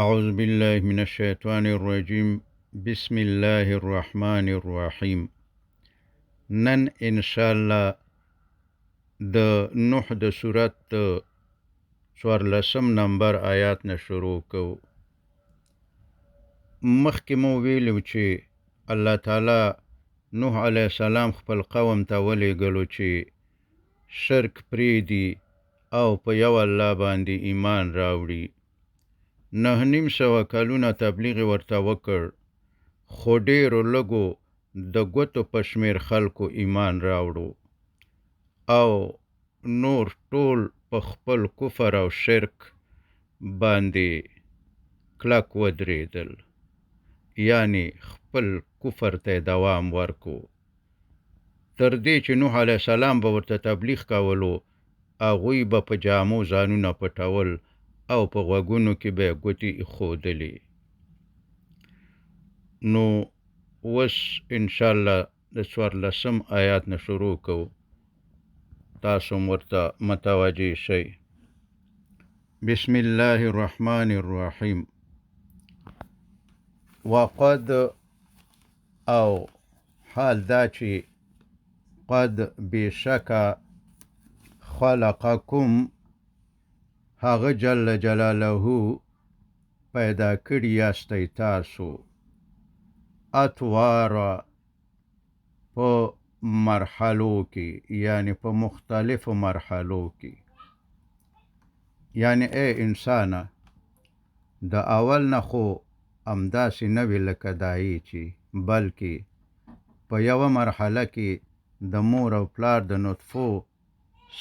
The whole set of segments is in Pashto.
أعوذ بالله من الشيطان الرجيم. بسم الله الرحمن الرحيم. نن ان شاء الله د نوح د سورت 14 نمبر آیات نه شروع کوو. مخکې مو ویلو چې الله تعالی نوح علیه السلام خپل قوم ته ولېږلو چې شرک پرېږدي او په یو الله باندې ایمان راوړي. 9,500 کلونه تبلیغ ورته وکړ، خو ډېرو لږو د ګوتو په شمېر خلکو ایمان راوړو او نور ټول په خپل کفر او شرک باندې کلک ودرېدل، یعنی خپل کفر ته دوام ورکو. تر دې چې نوح علیه السلام به ورته تبلیغ کولو، هغوی به په جامو ځانونه پټول او په غوږونو کې به یې ګوتې ایښودلې. نو اوس انشاءالله د 14 آیات نه شروع کوو، تاسو هم ورته متوجه شئ. بسم الله الرحمن الرحیم. وقد او حال دا چې قد بشکه خلقکم هغه جل جلاله پیدا کړي یاستی تاسو اطوارا په مرحلو کې، یعنی په مختلفو مرحلو کې. یعنی ای انسانه، د اول نه خو همداسې نه وي لکه دایې چې، بلکې په یوه مرحله کې د مور او پلار د نطفو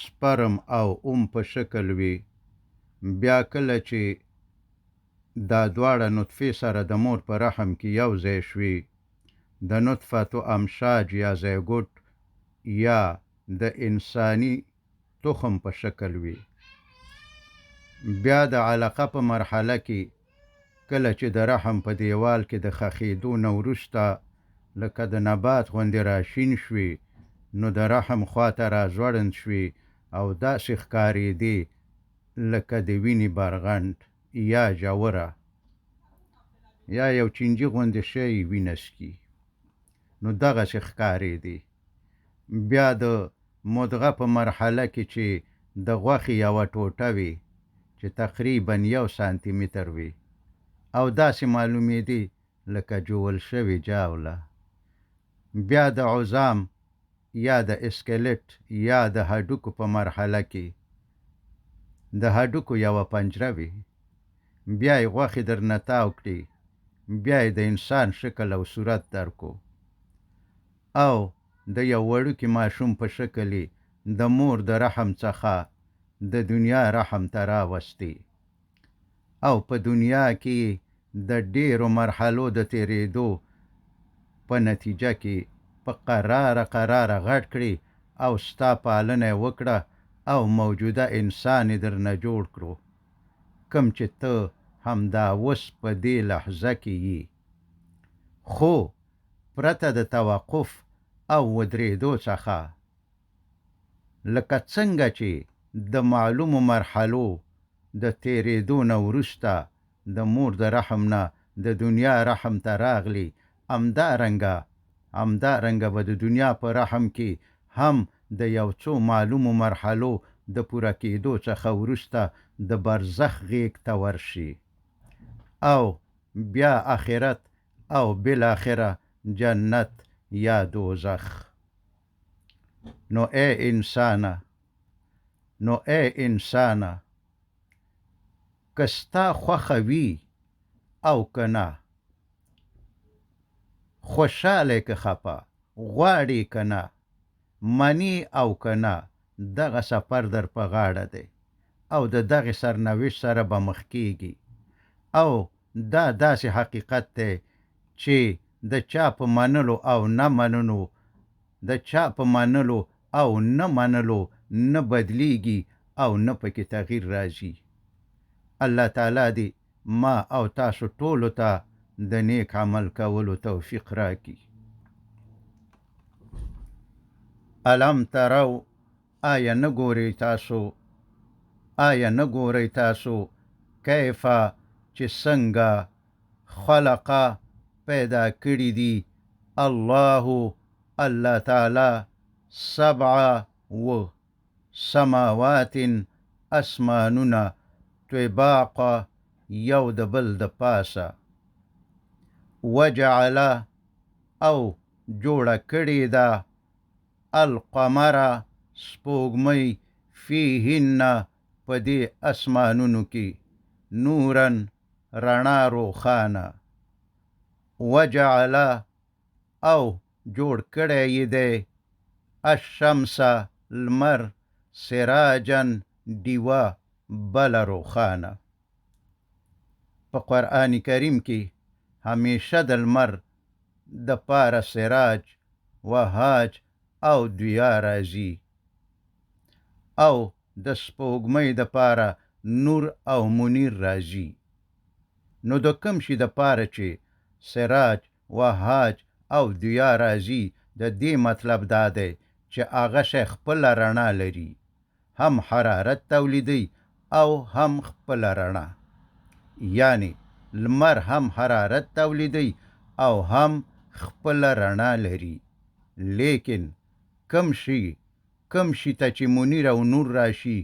سپرم او په شکل وي. بیا کله چې دا دواړه نطفې سره د مور په رحم کې یو ځای شوي، د نطفة امشاج یا زیګوټ یا د انساني تخم په شکل وي. بیا د علقه په مرحله کې کله چې د رحم په دیوال کې د خښېدو نه وروسته لکه د نبات غوندې راشین شوي، نو د رحم خواته راځوړند شوي او داسې ښکارېدې لکه د وینې برغنډ یا جوره یا یو چینجي غوندې شی وینه څکي، نو دغسې ښکارېدې. بیا د مدغه په مرحله کې چې د غوښې یوه ټوټه وي چې تقریباً 1 سانتي متر وي او داسې معلومېدې لکه جوول شوې جاوله. بیا د عظام یا د اسکلیټ یا د هډوکو په مرحله کې د هډوکو یوه پنجره وي. بیا یې غوښې درنه تاو کړي، بیا یې د انسان شکل او صورت درکو او د یو وړوکي ماشوم په شکل یې د مور د رحم څخه د دنیا رحم ته راوستي او په دنیا کې د ډېرو مرحلو د تېرېدو په نتیجه کې په قراره غټ کړي او ستا پالنه یې وکړه او موجوده انسان یې درنه جوړ کړو، کم چې ته همدا اوس په دې لحظه کې یې. خو پرته د توقف او ودرېدو څخه، لکه څنګه چې د معلومو مرحلو د تېرېدو نه وروسته د مور د رحم نه د دنیا رحم ته راغلي، همدارنګه به د دنیا په رحم کې هم د یو څو معلومو مرحلو د پوره کېدو څخه وروسته د برزخ غېږ ته ورشي او بیا آخرت او بالاخره جنت یا دوزخ. نو ای انسانه که ستا خوښه وي او که نه، خوشحاله که خفه، غواړې که نه، منې او که نه، دغه سفر در په غاړه دی او د دغې سرنوشت سره به مخ کېږي. او دا داسې حقیقت دی چې د چا په منلو او نه منلو نه بدلیږي او نه پکې تغییر راځي. الله تعالی دې ما او تاسو ټولو ته د نیک عمل کولو توفیق راکړي. الم ترو، آیا نه ګورئ تاسو کیفه چې څنګه خلقه پیدا کړي دي الله تعالی 7 سماوات اسمانونه طباقا یو د بل د پاسه وجعل او جوړه کړې ده القمر سپوږمۍ فیهن په دې اسمانونو کې نورن رڼا روښانه وجعل او جوړ کړی یې دی الشمس لمر سراجا ډیوه بله روښانه په قرآن کریم کې همیشه د لمر د پاره سراج وهاج او ډیوه راځي او د سپوږمۍ د پاره نور او منیر راځي نو د کوم شي د پاره چې سراج وهاج او ډیوه راځي د دې مطلب دا دی چې هغه شی خپله رڼا لري هم حرارت تولیدوي او هم خپله رڼا یعنی لمر هم حرارت تولیدوي او هم خپله رڼا لري لیکن کم شي ته چې منیر او نور راشي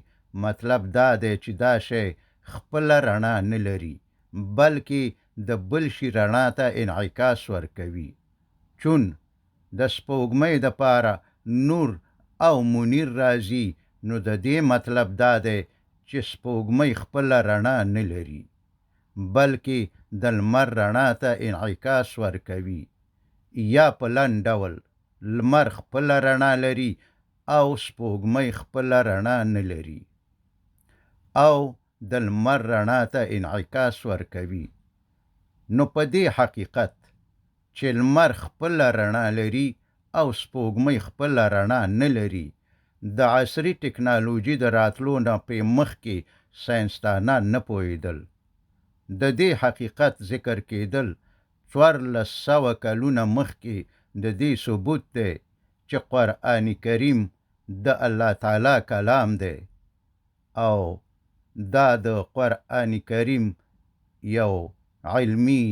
مطلب دا دی چې دا شی خپله رڼا نه لري بلکې د بل شي رڼا ته انعکاس ورکوي چون د سپوږمۍ د پاره نور او منیر راځي نو د دې مطلب دا دی چې سپوږمۍ خپله رڼا نه لري بلکې د لمر رڼا ته انعکاس ورکوي یا په لنډ ډول لمر خپله رڼا لري او سپوږمۍ خپله رڼا نه لري او د لمر رڼا ته انعکاس ورکوي نو په دې حقیقت چې لمر خپله رڼا لري او سپوږمۍ خپله رڼا نه لري د عصري ټکنالوژي د راتلو نه په مخکې ساینسدانان نه پوهېدل د دې حقیقت ذکر کېدل 1400 کلونه مخکې د دې ثبوت دی چې قرآن کریم د الله تعالی کلام دی او دا د قرآن کریم یو علمی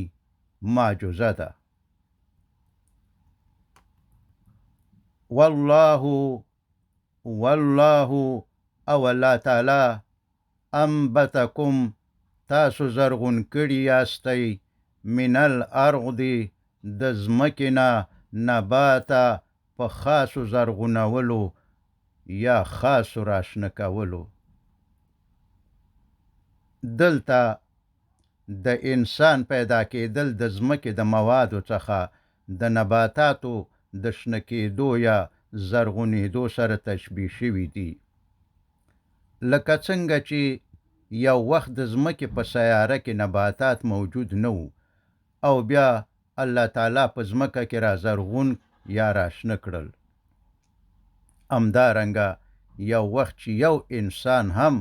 معجزه ده والله او الله تعالی انبتکم تاسو زرغون کړي یاستی من الارض د ځمکې نه نباته په خاصو زرغونولو یا خاصو راشنه کولو دلته د انسان پیدا کېدل د ځمکې د موادو څخه د نباتاتو د شنه کېدو یا زرغونېدو سره تشبیه شوي دي لکه څنګه چې یو وخت د ځمکې په سیاره کې نباتات موجود نه وو او بیا الله تعالی په ځمکه کې را زرغون یا راشنه کړل همدارنګه یو وخت چې یو انسان هم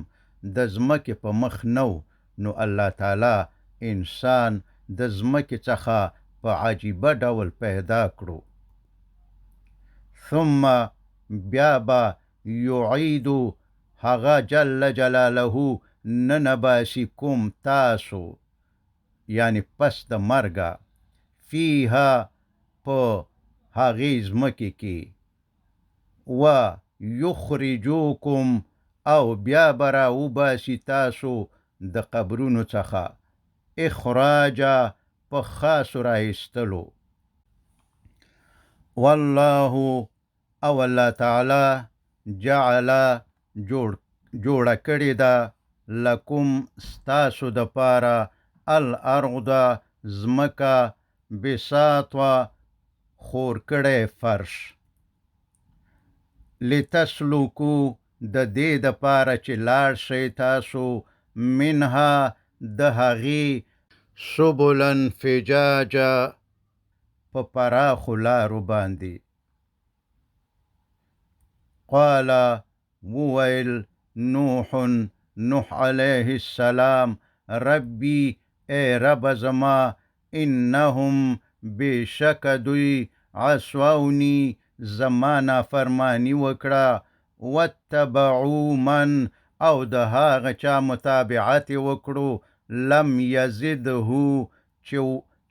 د ځمکې په مخ نه و نو الله تعالی انسان د ځمکې څخه په عجیبه ډول پیدا کړو ثم بیا به یعیدو هغه جل جلاله ننباسي کوم تاسو یعنی پس د مرګه فیها په هغې ځمکې کې و یخرجوکم او بیا به راوباسي تاسو د قبرونو څخه اخراجا په خاصو رایستلو والله او الله تعالی جعل جوړه کړې ده لکم ستاسو د پاره الارض ځمکه بساطا خور کړی فرش لتسلکو د دې د پاره چې لاړ شئ تاسو منها د هغې سبلن فجاجا په پراخو لارو باندې قال وویل نوح علیه السلام ربی ای رب زما انهم بشک دوی عصونی زما نافرمانی وکړه واتبعوا من او د هغه چا متابعت وکړو لم یزده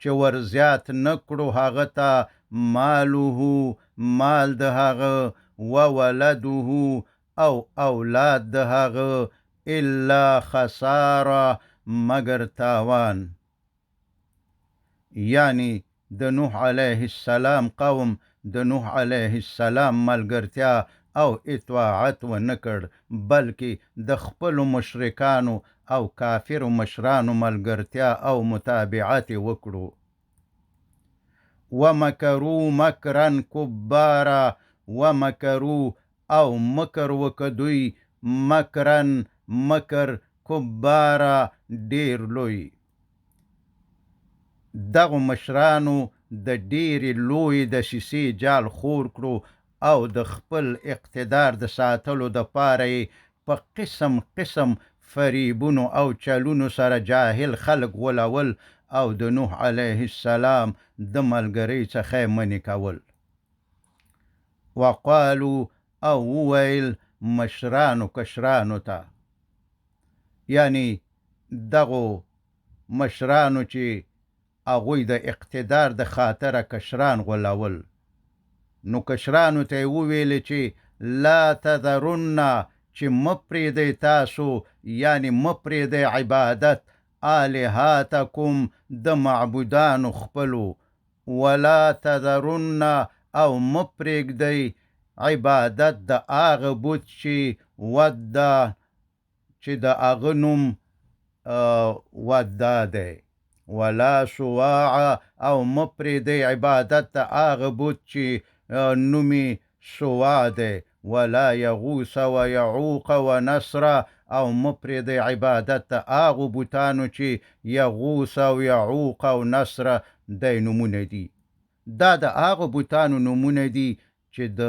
چې ورزیات نکړو هغه ته ماله مال د هغه وولده او اولاد د هغه الا خساره مگر تاوان. یعنی د نوح علیه السلام قوم د نوح علیه السلام ملګرتیا او اطاعت ونه کړ، بلکې د خپلو مشرکانو او کافرو مشرانو ملګرتیا او متابعت وکړو. ومکروا مکرا کبارا، ومکروا او مکر وکدوی مکرن مکر کبارا ډیر لوی. دغو مشرانو د ډیرې لوی دسیسې جال خور کړو او د خپل اقتدار د ساتلو دپاره یې په قسم قسم فریبونو او چلونو سره جاهل خلق غولول او د نوح علیه السلام د ملګرۍ څخه منع کول. وقالو او وویل مشرانو کشرانو ته، یعنی دغو مشرانو چې هغوی د اقتدار د خاطره کشران غولول، نو کشرانو ته یې وویل چې لا تذرن، چې مه پرېږدئ تاسو، یعنی مه پرېږدئ عبادت الهاتکم د معبودانو خپلو، ولا تذرن او مه پرېږدئ عبادت د هغه بت چې ودا، چې د هغه نوم ودا دی، ولا سواع او مه پرېږدئ عبادت د هغه بت چې نومې سواع دی، ولا یغوث و یعوق و نصر او مه پرېږدئ عبادت د هغو بوتانو چې یغوث او یعوق او نصر دی نومونه دي. دا د هغو بوتانو نومونه دي چې د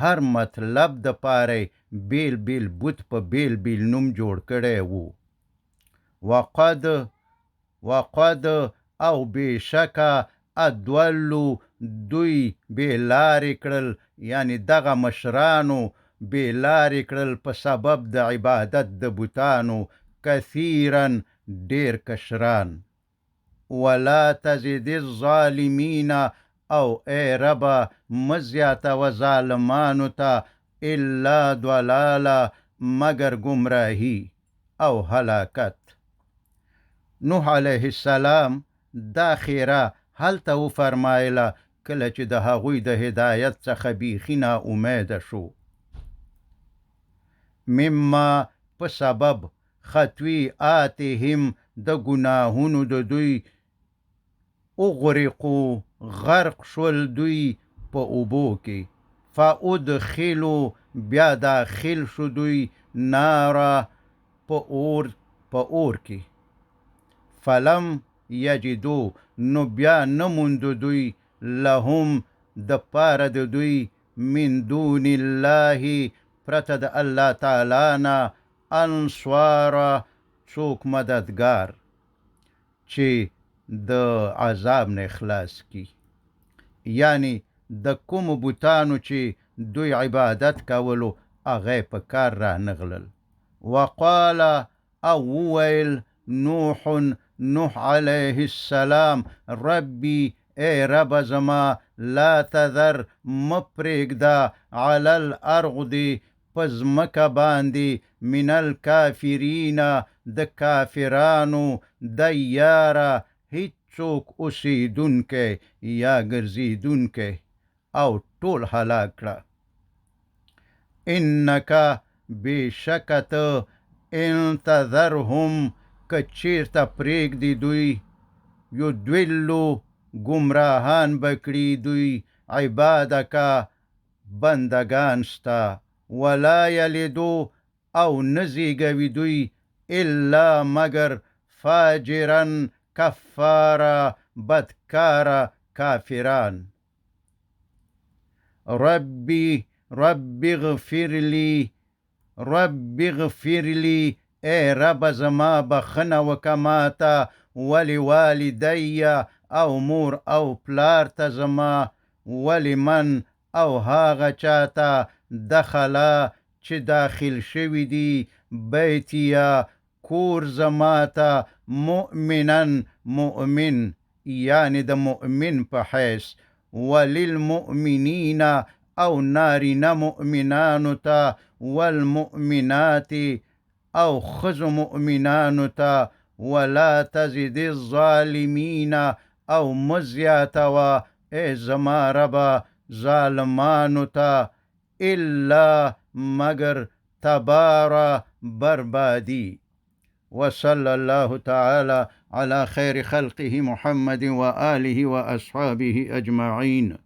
هر مطلب د پاره بیل بیل بوت په بیل بیل نوم جوړ کړی وو. وقد او بېشکه ادولو دوی بېلارې کړل، یعنی دغه مشرانو بېلارې کړل په سبب د عبادت د بوتانو کثیرا ډیر کشران. ولا تزد الظالمین او ای ربه مه زیاتوه ظالمانو ته الا ضلالا مگر گمراهی او هلاکت. نوح علیه السلام دا خیره هلته وفرمایله کله چې د هغوی د هدایت څخه بیخي ناامیده شو. مما په سبب خطوی آتهم د ګناهونو د دوی، اغرقو غرق شول دوی په اوبو کې، فادخلوا بیا داخل شو دوی نارا په اور کې، فلم یجدو نو بیا نموندو دوی لهم د پاره د دوی من دون الله پرته د الله تعالی نه انصارا څوک مددگار چې د عذاب نه خلاص کی. یعنی د کوم بوتانو چې دوی عبادت کولو هغه په کار را نغلل. وقال او وویل نوح علیه السلام ربی ای رب زما لا تذر مه پرېږده علی الارض په ځمکه باندې من الکافرین د کافرانو دیاره هیڅوک اوسېدونکی یا ګرځېدونکی او ټول هلاک کړه. انک بېشکه ته ان تذرهم که چېرته پرېږدي دوی، یضلو ګمراهان به کړي دوی عبادکه بندگان ستا، ولا یلدو او نه زېږوي دوی الا مگر فاجرا کفارا بدکاره کافران. رب اغفر لی ای رب زما بخنه وکه ماته، ولوالدی او مور او پلار ته زما، ولمن او هاغه چاته دخله چې داخل شوي دي بیتیا کور زما ته مؤمنا مؤمن یعنی د مؤمن په حیث، وللمؤمنین او نارینه مؤمنانو ته، والمؤمنات او ښځو مؤمنانو ته، ولا تزد الظالمین او مه زیاتوه ای زما ربه ظالمانو ته الا مگر تباره بربادي. وصلى الله تعالى على خير خلقه محمد وآله وأصحابه أجمعين.